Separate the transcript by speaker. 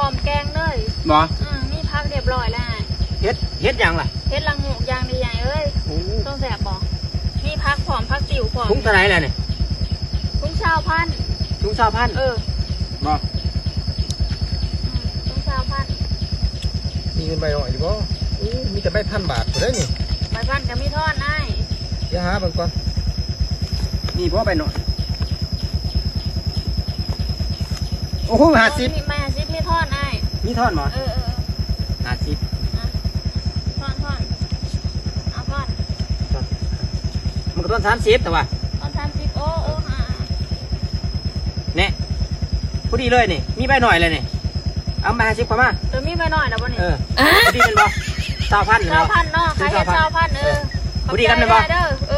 Speaker 1: อมแกงเลย
Speaker 2: บ่
Speaker 1: มีพักเรียบร้อยแล้ว
Speaker 2: เฮ็ดยังล่ะ
Speaker 1: เฮ็ดละงูกอย่างดีใหญ่เอ้ยต้องแสบบอกมีพักผอมพักติ๋วผอม
Speaker 2: ถุงเท่าไหร่ล่ะเนี่ย
Speaker 1: ถุงชาวพัน
Speaker 2: ถุงชาวพันบ่
Speaker 1: ถุงชาวพัน
Speaker 3: มีเงินใบหน่อยดิบ่มีแต่ใบ1,000 บาทตัวได้นี่
Speaker 1: ใบพันกับมีทอดไอ้
Speaker 3: เดี๋ยวหาเบิ่งก่อน
Speaker 2: มีบ่ไปหน่อยโอ้โห50
Speaker 1: มีมาซิมีทอดไอ้
Speaker 2: มีทอดบ่50
Speaker 1: ทอดเอาทอด
Speaker 2: มันก็ต้น30แต่ว่า
Speaker 1: ตอน30โอ้หา
Speaker 2: เนี่ยพอดีเลยนี่มีใบหน่อยเลยนี่เอามา50กว่ามา
Speaker 1: มีไปหน่อยนะบ่นี่
Speaker 2: พอดีเป็นบ่ชาวพัน
Speaker 1: ชาวพันเนาะขายแค่ชาวพัน
Speaker 2: พอดีกันเลยบ่
Speaker 1: เด้อ